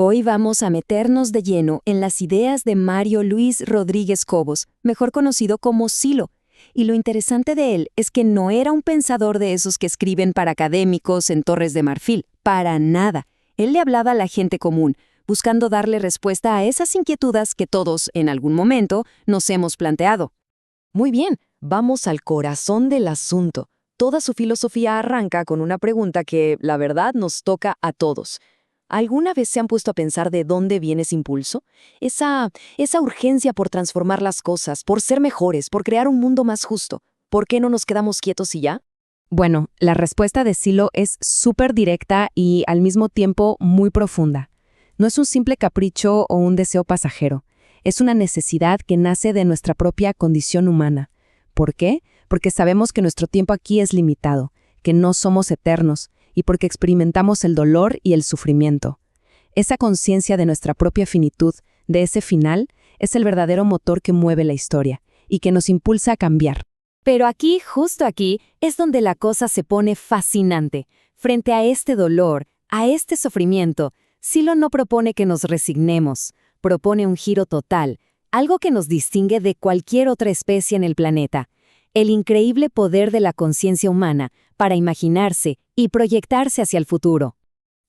Hoy vamos a meternos de lleno en las ideas de Mario Luis Rodríguez Cobos, mejor conocido como Silo. Y lo interesante de él es que no era un pensador de esos que escriben para académicos en Torres de Marfil, para nada. Él le hablaba a la gente común, buscando darle respuesta a esas inquietudes que todos, en algún momento, nos hemos planteado. Muy bien, vamos al corazón del asunto. Toda su filosofía arranca con una pregunta que, la verdad, nos toca a todos. ¿Alguna vez se han puesto a pensar de dónde viene ese impulso? Esa urgencia por transformar las cosas, por ser mejores, por crear un mundo más justo. ¿Por qué no nos quedamos quietos y ya? Bueno, la respuesta de Silo es súper directa y al mismo tiempo muy profunda. No es un simple capricho o un deseo pasajero. Es una necesidad que nace de nuestra propia condición humana. ¿Por qué? Porque sabemos que nuestro tiempo aquí es limitado, que no somos eternos, y porque experimentamos el dolor y el sufrimiento. Esa conciencia de nuestra propia finitud, de ese final, es el verdadero motor que mueve la historia y que nos impulsa a cambiar. Pero aquí, justo aquí, es donde la cosa se pone fascinante. Frente a este dolor, a este sufrimiento, Silo no propone que nos resignemos, propone un giro total, algo que nos distingue de cualquier otra especie en el planeta. El increíble poder de la conciencia humana para imaginarse y proyectarse hacia el futuro.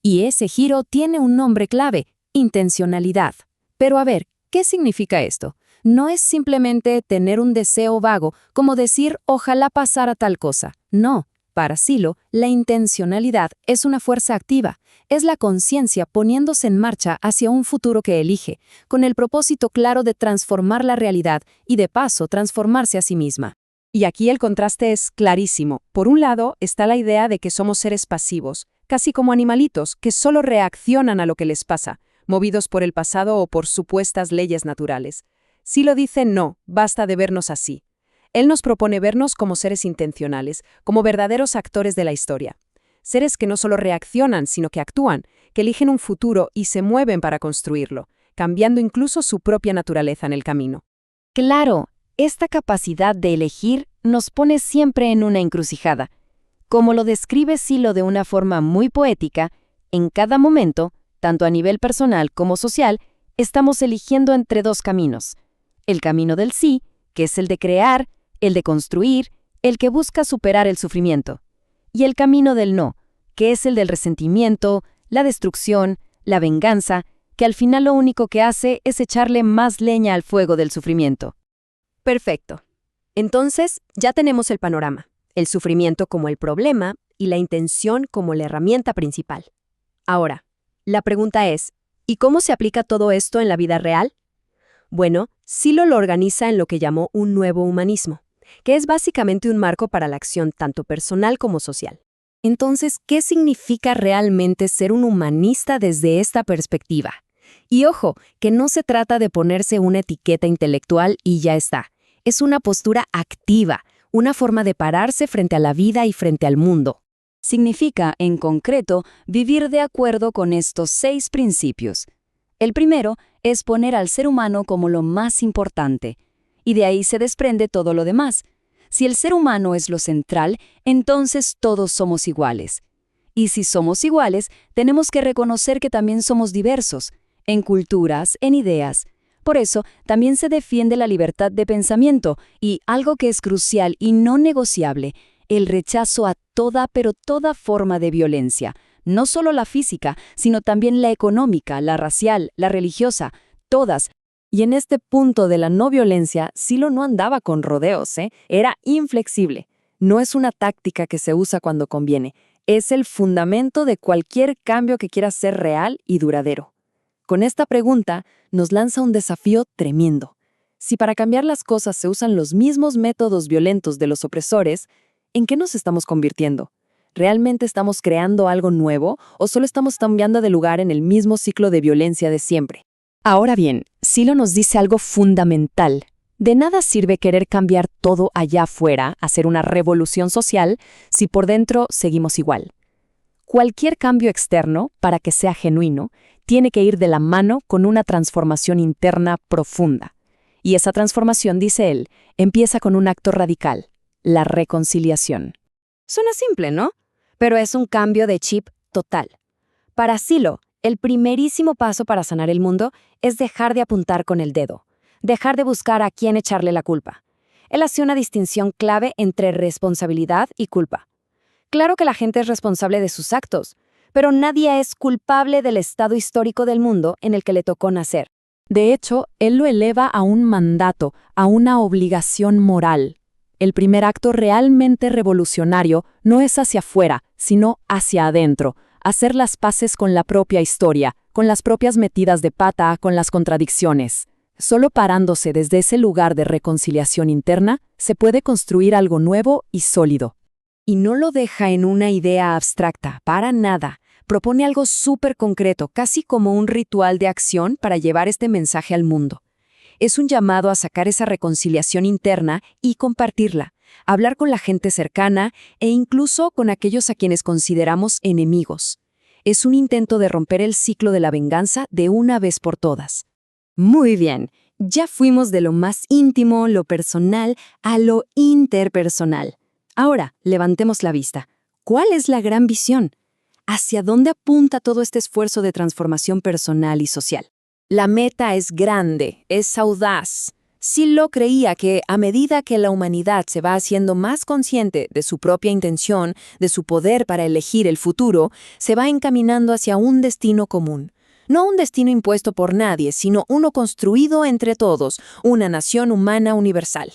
Y ese giro tiene un nombre clave: intencionalidad. Pero a ver, ¿qué significa esto? No es simplemente tener un deseo vago, como decir ojalá pasara tal cosa. No, para Silo, la intencionalidad es una fuerza activa. Es la conciencia poniéndose en marcha hacia un futuro que elige, con el propósito claro de transformar la realidad y de paso transformarse a sí misma. Y aquí el contraste es clarísimo. Por un lado está la idea de que somos seres pasivos, casi como animalitos que solo reaccionan a lo que les pasa, movidos por el pasado o por supuestas leyes naturales. Silo dice no, basta de vernos así. Él nos propone vernos como seres intencionales, como verdaderos actores de la historia. Seres que no solo reaccionan, sino que actúan, que eligen un futuro y se mueven para construirlo, cambiando incluso su propia naturaleza en el camino. Claro, esta capacidad de elegir nos pone siempre en una encrucijada. Como lo describe Silo de una forma muy poética, en cada momento, tanto a nivel personal como social, estamos eligiendo entre dos caminos. El camino del sí, que es el de crear, el de construir, el que busca superar el sufrimiento. Y el camino del no, que es el del resentimiento, la destrucción, la venganza, que al final lo único que hace es echarle más leña al fuego del sufrimiento. Perfecto. Entonces, ya tenemos el panorama, el sufrimiento como el problema y la intención como la herramienta principal. Ahora, la pregunta es, ¿y cómo se aplica todo esto en la vida real? Bueno, Silo lo organiza en lo que llamó un nuevo humanismo, que es básicamente un marco para la acción tanto personal como social. Entonces, ¿qué significa realmente ser un humanista desde esta perspectiva? Y ojo, que no se trata de ponerse una etiqueta intelectual y ya está. Es una postura activa, una forma de pararse frente a la vida y frente al mundo. Significa, en concreto, vivir de acuerdo con estos 6 principios. El primero es poner al ser humano como lo más importante, y de ahí se desprende todo lo demás. Si el ser humano es lo central, entonces todos somos iguales. Y si somos iguales, tenemos que reconocer que también somos diversos, en culturas, en ideas. Por eso, también se defiende la libertad de pensamiento y, algo que es crucial y no negociable, el rechazo a toda forma de violencia, no solo la física, sino también la económica, la racial, la religiosa, todas. Y en este punto de la no violencia, Silo no andaba con rodeos, Era inflexible. No es una táctica que se usa cuando conviene, es el fundamento de cualquier cambio que quiera ser real y duradero. Con esta pregunta, nos lanza un desafío tremendo. Si para cambiar las cosas se usan los mismos métodos violentos de los opresores, ¿en qué nos estamos convirtiendo? ¿Realmente estamos creando algo nuevo o solo estamos cambiando de lugar en el mismo ciclo de violencia de siempre? Ahora bien, Silo nos dice algo fundamental. De nada sirve querer cambiar todo allá afuera, hacer una revolución social, si por dentro seguimos igual. Cualquier cambio externo, para que sea genuino, tiene que ir de la mano con una transformación interna profunda. Y esa transformación, dice él, empieza con un acto radical, la reconciliación. Suena simple, ¿no? Pero es un cambio de chip total. Para Silo, El primerísimo paso para sanar el mundo es dejar de apuntar con el dedo, dejar de buscar a quién echarle la culpa. Él hace una distinción clave entre responsabilidad y culpa. Claro que la gente es responsable de sus actos, pero nadie es culpable del estado histórico del mundo en el que le tocó nacer. De hecho, él lo eleva a un mandato, a una obligación moral. El primer acto realmente revolucionario no es hacia afuera, sino hacia adentro, hacer las paces con la propia historia, con las propias metidas de pata, con las contradicciones. Solo parándose desde ese lugar de reconciliación interna, se puede construir algo nuevo y sólido. Y no lo deja en una idea abstracta, para nada. Propone algo súper concreto, casi como un ritual de acción para llevar este mensaje al mundo. Es un llamado a sacar esa reconciliación interna y compartirla, hablar con la gente cercana e incluso con aquellos a quienes consideramos enemigos. Es un intento de romper el ciclo de la venganza de una vez por todas. Muy bien, ya fuimos de lo más íntimo, lo personal, a lo interpersonal. Ahora, levantemos la vista. ¿Cuál es la gran visión? ¿Hacia dónde apunta todo este esfuerzo de transformación personal y social? La meta es grande, es audaz. Silo creía que a medida que la humanidad se va haciendo más consciente de su propia intención, de su poder para elegir el futuro, se va encaminando hacia un destino común. No un destino impuesto por nadie, sino uno construido entre todos, una nación humana universal.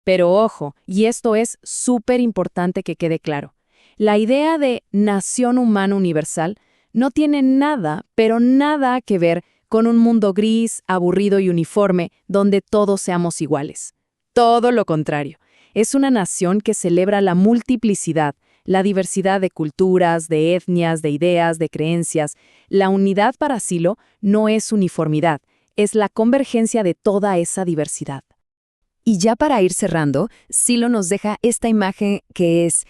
Pero ojo, y esto es súper importante que quede claro, la idea de nación humana universal no tiene nada, pero nada que ver con un mundo gris, aburrido y uniforme, donde todos seamos iguales. Todo lo contrario, es una nación que celebra la multiplicidad, la diversidad de culturas, de etnias, de ideas, de creencias. La unidad para Silo no es uniformidad, es la convergencia de toda esa diversidad. Y ya para ir cerrando, Silo nos deja esta imagen que es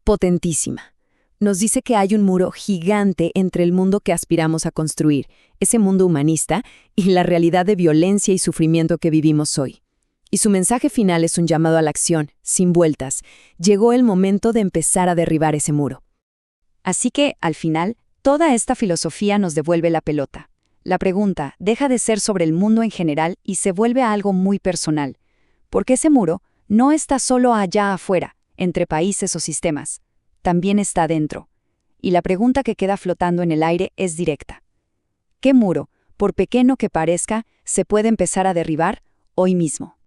potentísima. Nos dice que hay un muro gigante entre el mundo que aspiramos a construir, ese mundo humanista, y la realidad de violencia y sufrimiento que vivimos hoy. Y su mensaje final es un llamado a la acción, sin vueltas. Llegó el momento de empezar a derribar ese muro. Así que, al final, toda esta filosofía nos devuelve la pelota. La pregunta deja de ser sobre el mundo en general y se vuelve a algo muy personal. Porque ese muro no está solo allá afuera, entre países o sistemas. También está dentro. Y la pregunta que queda flotando en el aire es directa. ¿Qué muro, por pequeño que parezca, se puede empezar a derribar hoy mismo?